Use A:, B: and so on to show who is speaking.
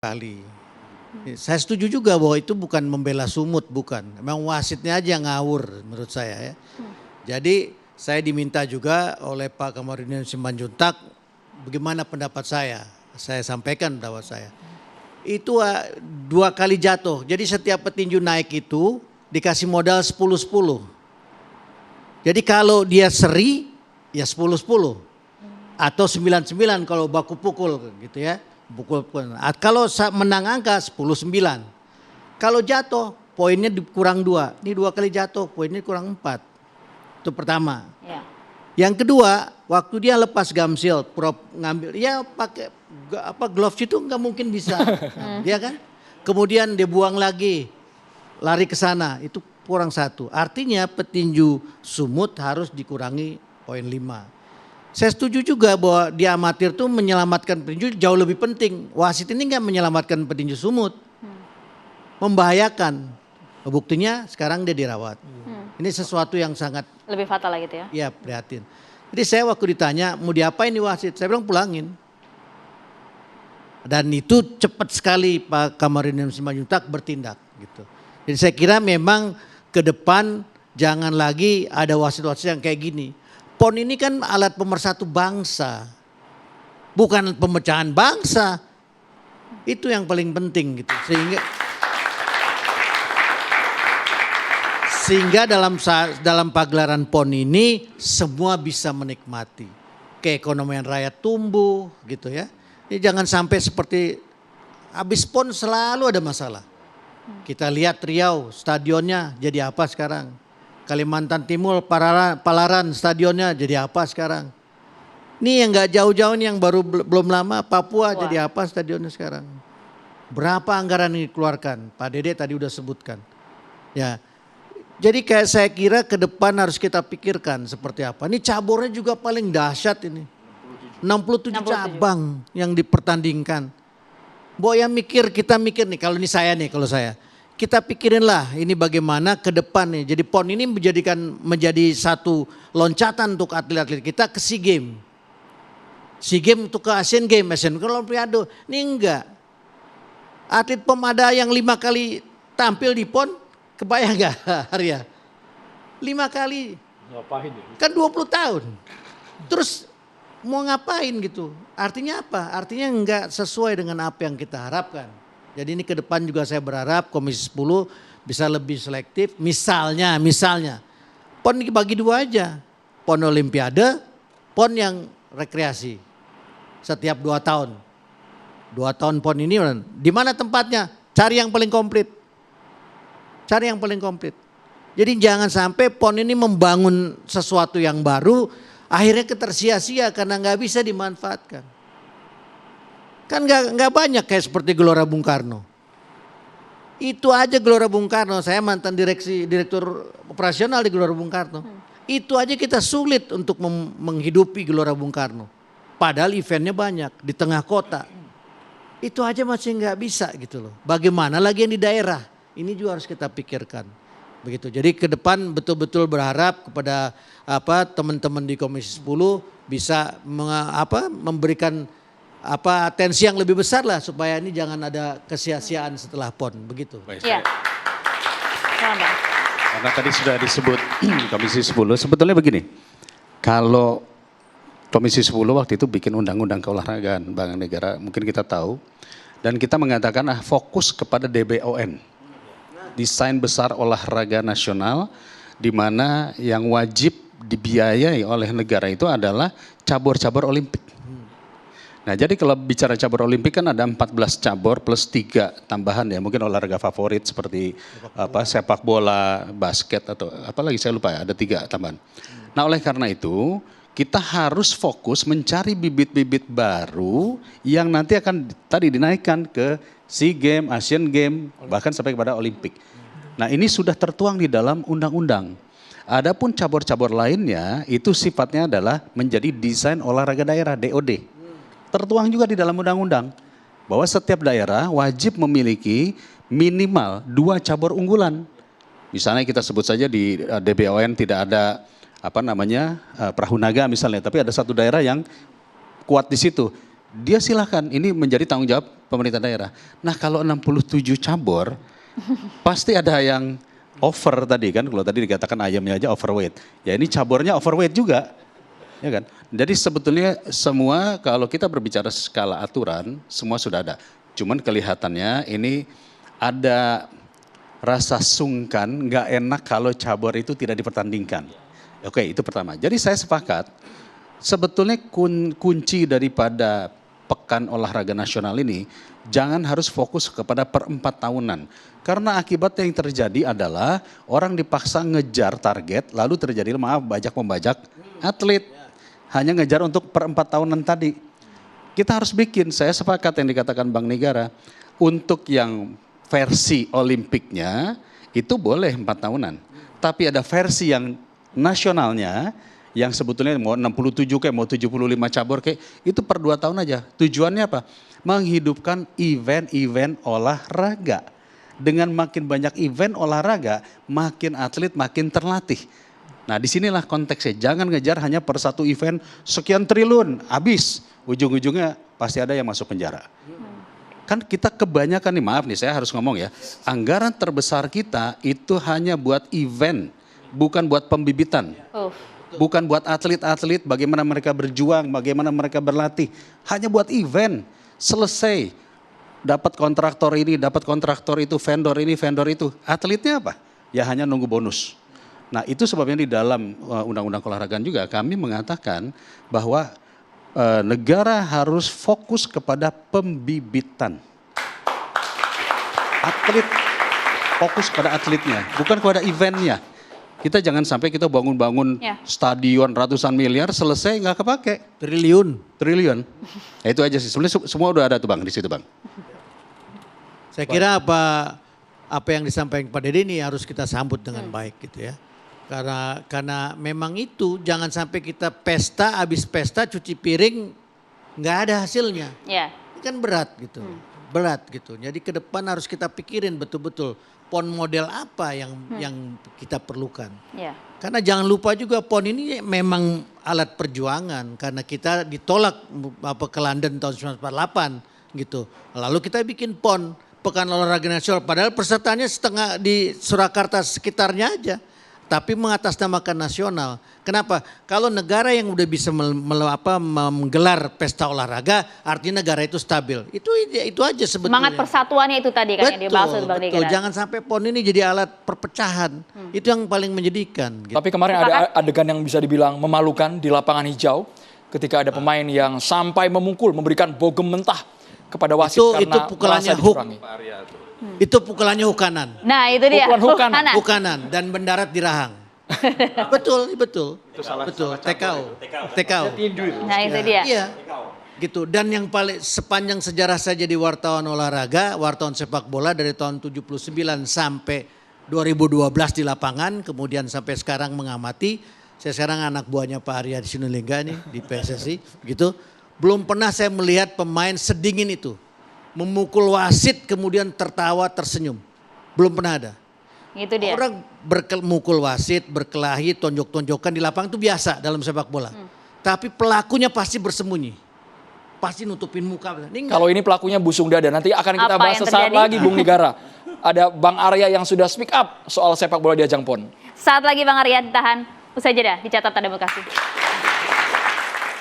A: kali. Saya setuju juga bahwa itu bukan membela Sumut, bukan. Memang wasitnya aja ngawur menurut saya ya. Jadi saya diminta juga oleh Pak Kamarudin Simanjuntak bagaimana pendapat saya. Saya sampaikan pendapat saya. Itu 2 kali jatuh. Jadi setiap petinju naik itu dikasih modal 10-10. Jadi kalau dia seri ya 10-10. Atau 9-9 kalau baku pukul gitu ya. Pukul. Kalau menang angka 10-9. Kalau jatuh poinnya kurang 2. Ini 2 kali jatuh poinnya kurang 4. Itu pertama. Ya. Yang kedua, waktu dia lepas gamsil, prop ngambil, ya pakai gloves itu nggak mungkin bisa, ya kan? Kemudian dia buang lagi, lari ke sana, itu kurang 1. Artinya petinju Sumut harus dikurangi poin 5. Saya setuju juga bahwa di amatir tuh menyelamatkan petinju jauh lebih penting. Wasit ini nggak menyelamatkan petinju Sumut, membahayakan. Buktinya sekarang dia dirawat. Ini sesuatu yang sangat
B: lebih fatal gitu ya?
A: Iya, prihatin. Jadi saya waktu ditanya mau diapain nih wasit, saya bilang pulangin. Dan itu cepat sekali Pak Kamarudin Simanjuntak bertindak gitu. Jadi saya kira memang ke depan jangan lagi ada wasit-wasit yang kayak gini. PON ini kan alat pemersatu bangsa, bukan pemecahan bangsa. Itu yang paling penting gitu. Sehingga dalam pagelaran PON ini semua bisa menikmati. Keekonomian rakyat tumbuh gitu ya. Ini jangan sampai seperti habis PON selalu ada masalah. Kita lihat Riau stadionnya jadi apa sekarang. Kalimantan Timur Palaran stadionnya jadi apa sekarang. Ini yang gak jauh-jauh nih yang baru belum lama Papua jadi apa stadionnya sekarang. Berapa anggaran yang dikeluarkan? Pak Dede tadi udah sebutkan. Ya. Jadi kayak saya kira ke depan harus kita pikirkan seperti apa. Ini cabornya juga paling dahsyat ini. 67 cabang yang dipertandingkan. Yang kita mikir nih kalau ini saya nih kalau saya. Kita pikirin lah ini bagaimana ke depan nih. Jadi PON ini menjadi satu loncatan untuk atlet-atlet kita ke SEA Games. SEA Games untuk ke Asian Games, Asian Games ke Olimpiade. Ini enggak. Atlet POM ada yang 5 kali tampil di PON. Kebayang gak Arya? 5 kali.
C: Ngapain ya?
A: Kan 20 tahun. Terus mau ngapain gitu. Artinya apa? Artinya enggak sesuai dengan apa yang kita harapkan. Jadi ini ke depan juga saya berharap Komisi 10 bisa lebih selektif. Misalnya PON bagi 2 aja. PON Olimpiade, PON yang rekreasi. Setiap 2 tahun. 2 tahun PON ini di mana tempatnya? Cari yang paling komplit. Jadi jangan sampai PON ini membangun sesuatu yang baru, akhirnya ketersia-sia karena nggak bisa dimanfaatkan. Kan nggak banyak kayak seperti Gelora Bung Karno. Itu aja Gelora Bung Karno, saya mantan direktur operasional di Gelora Bung Karno. Itu aja kita sulit untuk menghidupi Gelora Bung Karno. Padahal eventnya banyak di tengah kota. Itu aja masih nggak bisa gitu loh. Bagaimana lagi yang di daerah? Ini juga harus kita pikirkan. Begitu. Jadi ke depan betul-betul berharap kepada teman-teman di Komisi 10 bisa memberikan atensi yang lebih besar lah supaya ini jangan ada kesia-siaan setelah PON begitu.
B: Iya.
C: Karena tadi sudah disebut Komisi 10, sebetulnya begini. Kalau Komisi 10 waktu itu bikin undang-undang keolahragaan Bank Negara, mungkin kita tahu, dan kita mengatakan fokus kepada DBON. Desain besar olahraga nasional di mana yang wajib dibiayai oleh negara itu adalah cabur-cabur Olimpik. Nah jadi kalau bicara cabur Olimpik kan ada 14 cabur plus 3 tambahan ya, mungkin olahraga favorit seperti sepak bola, basket atau apalagi saya lupa ya, ada 3 tambahan. Nah oleh karena itu kita harus fokus mencari bibit-bibit baru yang nanti akan tadi dinaikkan ke SEA Games, Asian Games, bahkan sampai kepada Olimpik. Nah ini sudah tertuang di dalam undang-undang. Adapun cabur-cabur lainnya itu sifatnya adalah menjadi desain olahraga daerah, DOD. Tertuang juga di dalam undang-undang bahwa setiap daerah wajib memiliki minimal 2 cabur unggulan. Misalnya kita sebut saja di DBON tidak ada perahu naga misalnya, tapi ada satu daerah yang kuat di situ. dia silahkan, ini menjadi tanggung jawab pemerintah daerah. Nah kalau 67 cabur, pasti ada yang over tadi kan, kalau tadi dikatakan ayamnya aja overweight. Ya ini caburnya overweight juga. Ya kan? Jadi sebetulnya semua kalau kita berbicara skala aturan, semua sudah ada. Cuman kelihatannya ini ada rasa sungkan, nggak enak kalau cabur itu tidak dipertandingkan. Oke, itu pertama. Jadi saya sepakat, sebetulnya kunci daripada Pekan Olahraga Nasional ini jangan harus fokus kepada per 4 tahunan. Karena akibat yang terjadi adalah orang dipaksa ngejar target, lalu terjadi bajak-membajak atlet. Hanya ngejar untuk per 4 tahunan tadi. Kita harus bikin, saya sepakat yang dikatakan Bang Negara, untuk yang versi olimpiknya itu boleh 4 tahunan. Tapi ada versi yang nasionalnya, yang sebetulnya mau 67 kayak mau 75 cabur kayak itu per 2 tahun aja. Tujuannya apa? Menghidupkan event-event olahraga. Dengan makin banyak event olahraga, makin atlet makin terlatih. Nah disinilah konteksnya, jangan ngejar hanya per satu event sekian triliun, habis. Ujung-ujungnya pasti ada yang masuk penjara. Kan kita kebanyakan nih, maaf nih saya harus ngomong ya, anggaran terbesar kita itu hanya buat event, bukan buat pembibitan. Bukan buat atlet-atlet, bagaimana mereka berjuang, bagaimana mereka berlatih. Hanya buat event, selesai. Dapat kontraktor ini, dapat kontraktor itu, vendor ini, vendor itu. Atletnya apa? Ya hanya nunggu bonus. Nah itu sebabnya di dalam undang-undang keolahragaan juga kami mengatakan bahwa negara harus fokus kepada pembibitan. Atlet, fokus pada atletnya, bukan kepada eventnya. Kita jangan sampai kita bangun-bangun stadion ratusan miliar selesai nggak kepake. Triliun. Nah, itu aja sih. Sebenarnya semua udah ada tuh Bang di situ Bang.
A: Saya kira apa yang disampaikan Pak Dede ini harus kita sambut dengan baik gitu ya. Karena memang itu jangan sampai kita pesta, habis pesta cuci piring nggak ada hasilnya. Ini kan berat gitu. Berat gitu. Jadi ke depan harus kita pikirin betul-betul PON model apa yang kita perlukan. Karena jangan lupa juga PON ini memang alat perjuangan karena kita ditolak ke London tahun 1948 gitu. Lalu kita bikin PON, Pekan Olahraga Nasional, padahal pesertanya setengah di Surakarta sekitarnya aja. Tapi mengatasnamakan nasional. Kenapa? Kalau negara yang udah bisa menggelar pesta olahraga, artinya negara itu stabil. Itu aja sebetulnya.
B: Semangat persatuannya itu tadi kan yang dimaksud Bang Negara.
A: Jangan sampai PON ini jadi alat perpecahan. Itu yang paling menyedihkan. Gitu.
D: Tapi kemarin ada adegan yang bisa dibilang memalukan di lapangan hijau. Ketika ada pemain yang sampai memukul, memberikan bogem mentah kepada wasit karena merasa dicurangi.
A: Itu pukulannya hukanan.
B: Nah itu dia.
A: Hukanan dan mendarat di rahang. betul. Itu salah, betul. TKO.
B: Nah itu dia.
A: Iya. Gitu. Dan yang paling sepanjang sejarah saya jadi wartawan olahraga, wartawan sepak bola dari tahun 79 sampai 2012 di lapangan, kemudian sampai sekarang mengamati. Saya sekarang anak buahnya Pak Arya Sinulinga nih di PSSI, gitu. Belum pernah saya melihat pemain sedingin itu. Memukul wasit kemudian tertawa tersenyum. Belum pernah ada.
B: Itu dia.
A: Orang mukul wasit, berkelahi, tonjok-tonjokan di lapangan itu biasa dalam sepak bola. Tapi pelakunya pasti bersembunyi. Pasti nutupin muka.
D: Kalau ini pelakunya busung dada, nanti akan kita bahas sesaat lagi Bung Negara. Ada Bang Arya yang sudah speak up soal sepak bola di ajang PON.
B: Saat lagi Bang Arya ditahan. Usai jeda di Catatan Demokrasi.